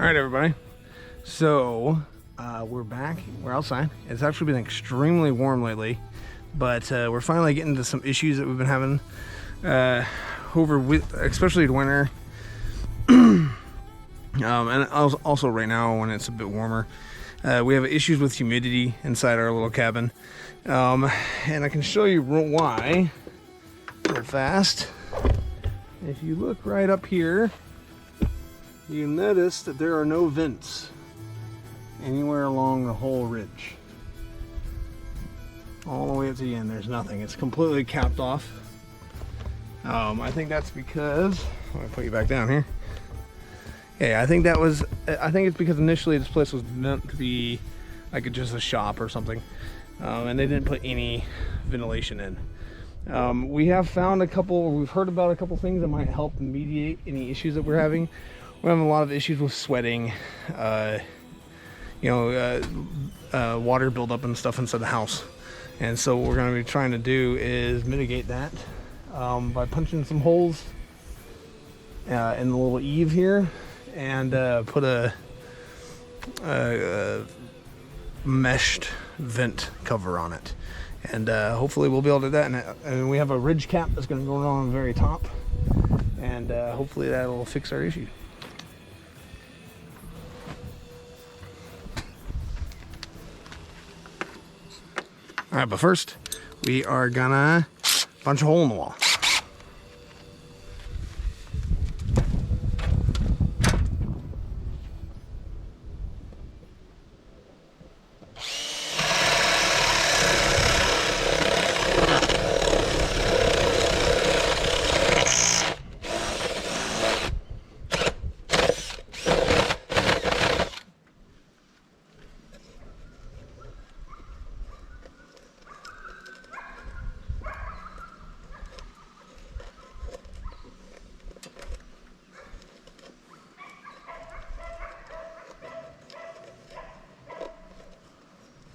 All right, everybody. So we're back. We're outside. It's actually been extremely warm lately, but we're finally getting to some issues that we've been having especially in winter. And also right now when it's a bit warmer, we have issues with humidity inside our little cabin. And I can show you why real fast. If you look right up here, you notice that there are no vents anywhere along the whole ridge. All the way up to the end, there's nothing. It's completely capped off. I think that's because, let me put you back down here. Yeah, I think it's because initially this place was meant to be like just a shop or something. And they didn't put any ventilation in. We have found we've heard about a couple things that might help mediate any issues that we're having. We're having a lot of issues with sweating, water buildup and stuff inside the house. And so what we're going to be trying to do is mitigate that by punching some holes in the little eave here and put a meshed vent cover on it. And hopefully we'll be able to do that. And we have a ridge cap that's going to go on the very top. And hopefully that'll fix our issue. All right, but first we are gonna punch a hole in the wall.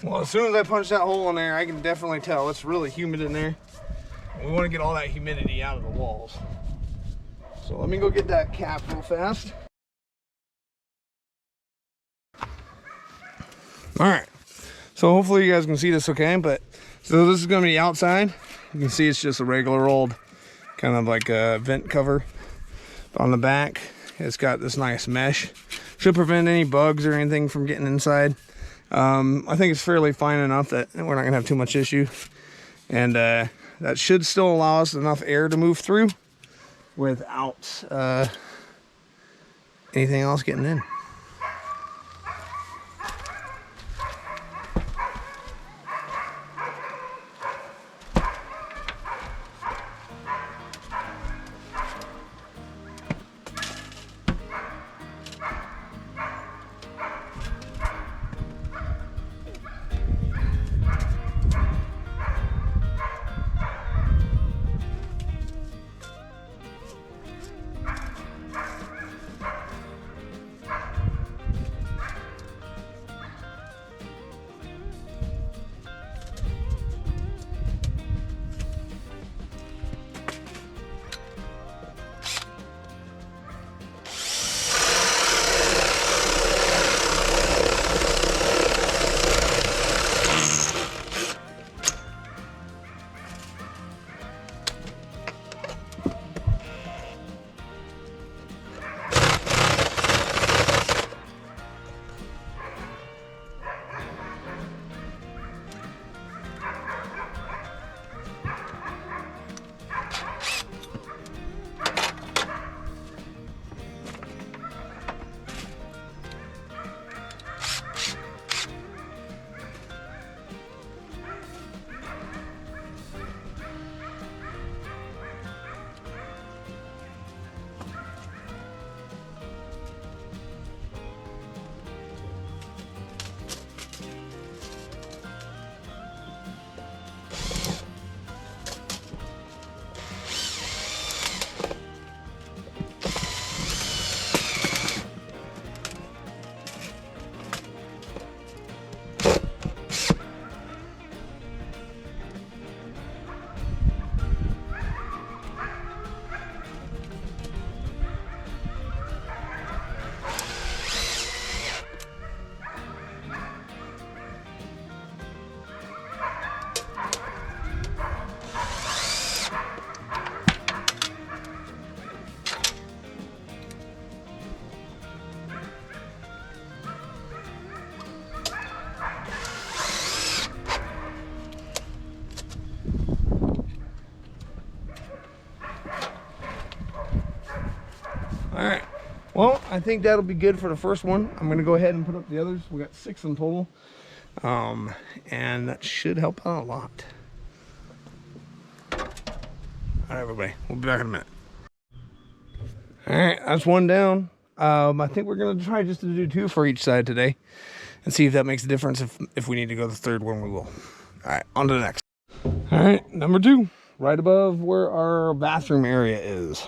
Well, as soon as I punch that hole in there, I can definitely tell it's really humid in there. We want to get all that humidity out of the walls. So let me go get that cap real fast. All right. So hopefully you guys can see this okay, but so this is going to be outside. You can see it's just a regular old kind of like a vent cover. But on the back, it's got this nice mesh. Should prevent any bugs or anything from getting inside. I think it's fairly fine enough that we're not gonna have too much issue, and that should still allow us enough air to move through without anything else getting in. All right. Well, I think that'll be good for the first one. I'm gonna go ahead and put up the others. We got 6 in total, and that should help out a lot. All right, everybody. We'll be back in a minute. All right, that's one down. I think we're gonna try just to do 2 for each side today, and see if that makes a difference. If we need to go the third one, we will. All right, on to the next. All right, number 2, right above where our bathroom area is.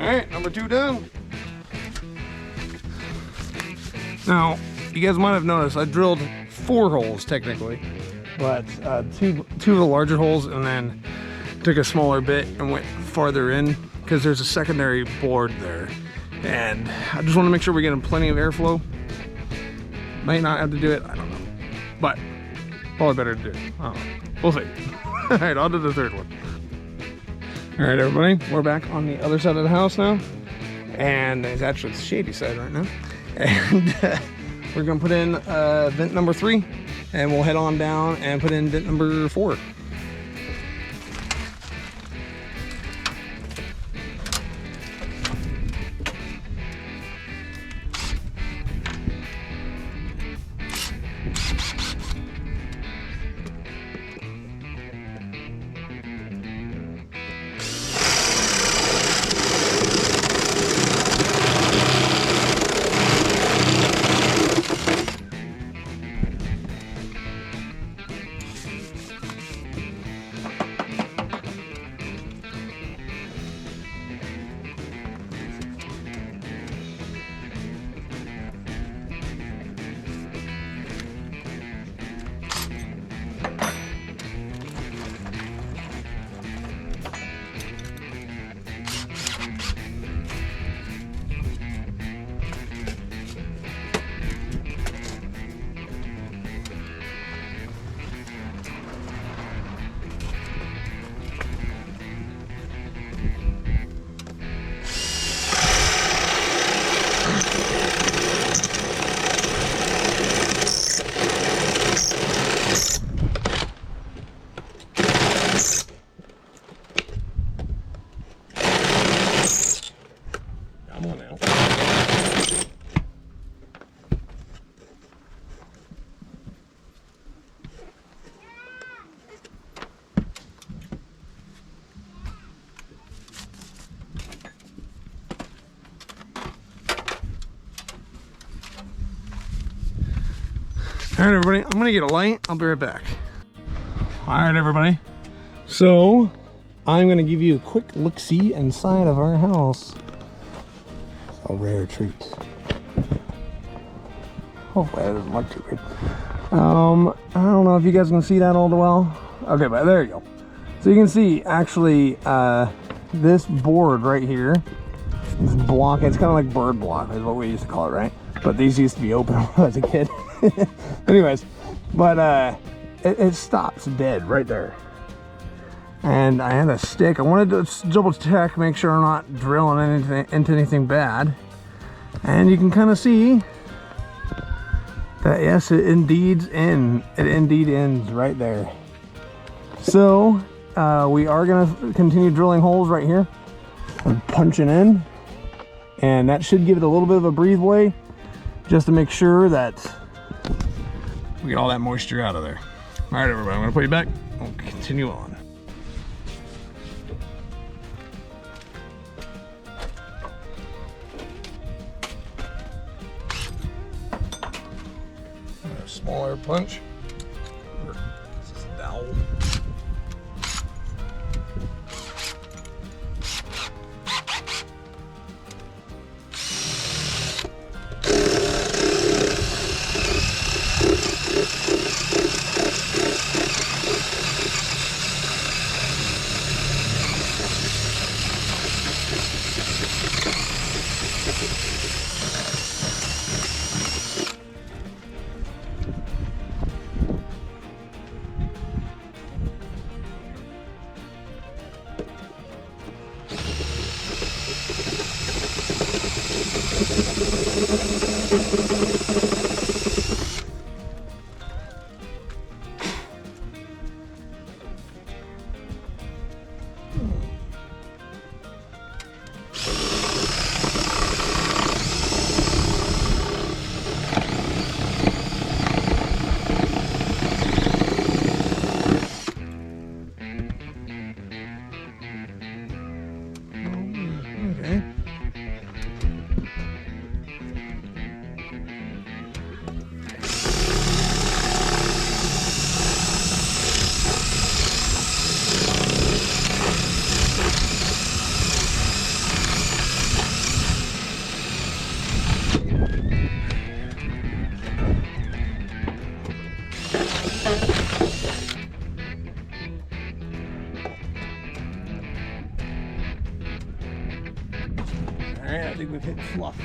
All right, number 2 done. Now, you guys might have noticed I drilled 4 holes technically, but two of the larger holes, and then took a smaller bit and went farther in because there's a secondary board there, and I just want to make sure we're getting plenty of airflow. Might not have to do it, I don't know, but probably better to do it. I don't know. We'll see. All right, on to the third one. All right, everybody, we're back on the other side of the house now, and it's actually the shady side right now, and we're gonna put in vent number 3, and we'll head on down and put in vent number 4. All right, everybody, I'm gonna get a light. I'll be right back. All right, everybody. So I'm gonna give you a quick look-see inside of our house. A rare treat. Hopefully that doesn't look too good. I don't know if you guys can see that all the well. Okay, but there you go. So you can see actually this board right here, this block, it's kind of like bird block is what we used to call it, right? But these used to be open when I was a kid. Anyways, but it stops dead right there. And I had a stick. I wanted to double check, make sure I'm not drilling anything into anything bad. And you can kind of see that yes, it indeed ends right there. So we are gonna continue drilling holes right here and punching in, and that should give it a little bit of a breatheway, just to make sure that we get all that moisture out of there. All right, everybody, I'm gonna put you back. We'll continue on. Smaller punch. This is a dowel. Alright, I think we've hit fluff.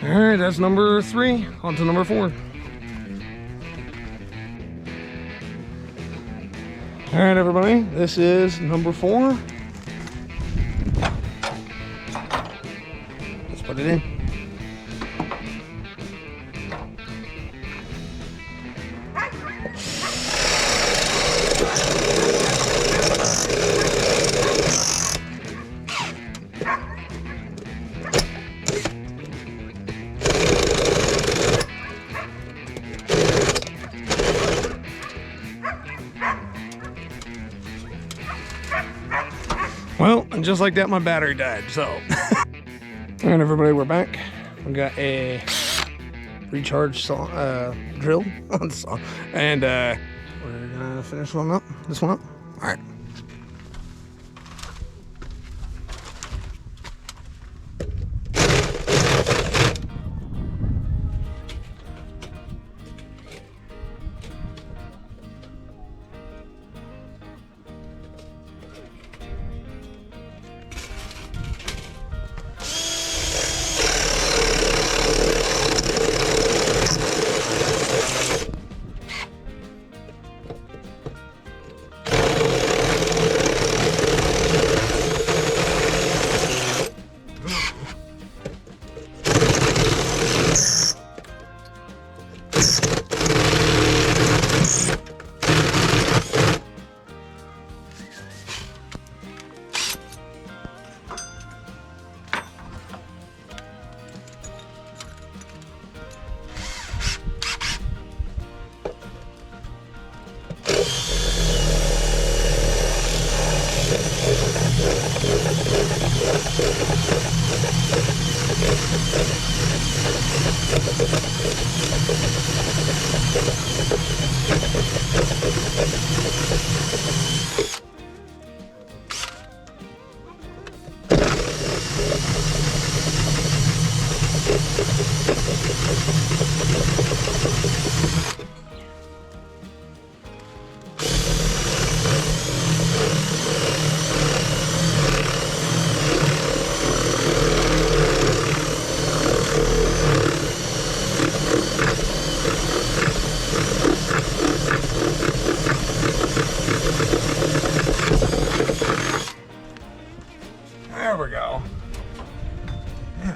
All right, that's number 3. On to number 4. All right, everybody, this is number 4. Let's put it in. Well, and just like that, my battery died, so. All right, everybody, we're back. We got a recharge drill on saw, and we're gonna finish this one up. All right. There we go. Yeah.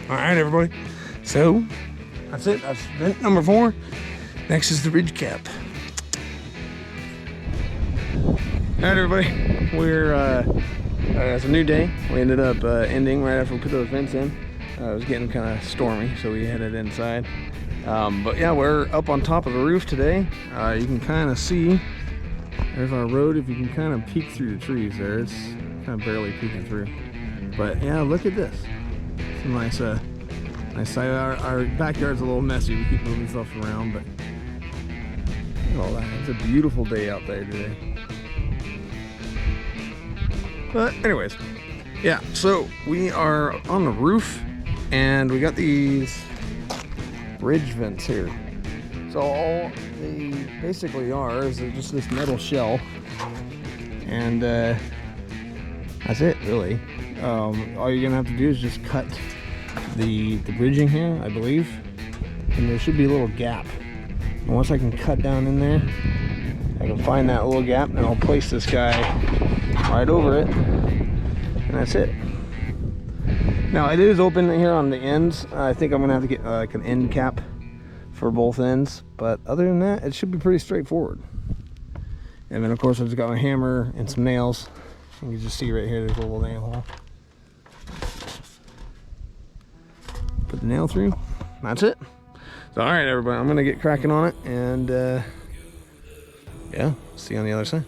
All right, everybody. So that's it. That's vent number 4. Next is the ridge cap. All right, everybody. It's a new day. We ended up ending right after we put those vents in. It was getting kind of stormy, so we headed inside. But yeah, we're up on top of the roof today. You can kind of see, there's our road. If you can kind of peek through the trees there, it's kind of barely peeking through. But yeah, look at this. It's a nice side. Our backyard's a little messy. We keep moving stuff around, but look at all that. It's a beautiful day out there today. But anyways, yeah, so we are on the roof and we got these ridge vents here. So all they basically are is just this metal shell, and that's it really. All you're gonna have to do is just cut the bridging here, I believe, and there should be a little gap. And once I can cut down in there, I can find that little gap, and I'll place this guy right over it, and that's it. Now it is open here on the ends. I think I'm gonna have to get like an end cap for both ends, but other than that, it should be pretty straightforward. And then of course I've just got my hammer and some nails. You can just see right here, there's a little nail hole. Put the nail through. That's it. So all right, everybody, I'm gonna get cracking on it, and yeah, see you on the other side.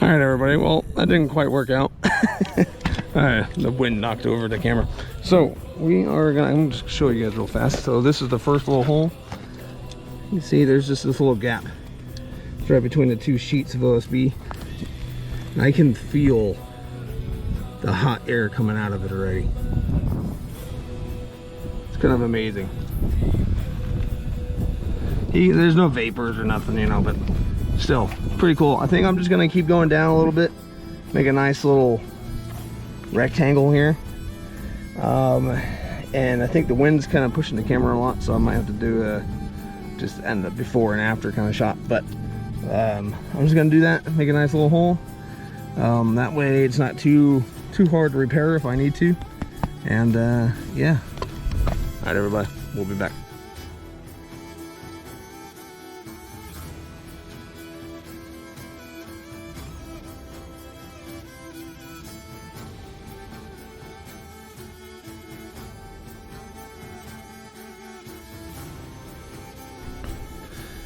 All right, everybody, well, that didn't quite work out. The wind knocked over the camera. So we are gonna, I'm just show you guys real fast. So this is the first little hole. You see there's just this little gap. It's right between the two sheets of OSB. And I can feel the hot air coming out of it already. It's kind of amazing. There's no vapors or nothing, you know, but still pretty cool. I think I'm just gonna keep going down a little bit, make a nice little rectangle here, and I think the wind's kind of pushing the camera a lot, so I might have to do a just end up before and after kind of shot. But I'm just gonna do that, make a nice little hole, that way it's not too hard to repair if I need to. And yeah, all right, everybody, we'll be back.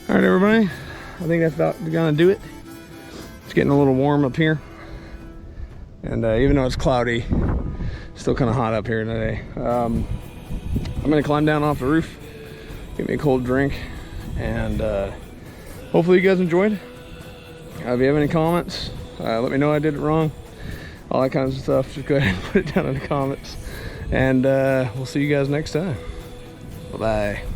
All right, everybody, I think that's about gonna do it. It's getting a little warm up here, and even though it's cloudy, it's still kind of hot up here today. I'm gonna climb down off the roof, get me a cold drink, and hopefully you guys enjoyed. If you have any comments, let me know I did it wrong, all that kind of stuff. Just go ahead and put it down in the comments, and we'll see you guys next time. Bye-bye.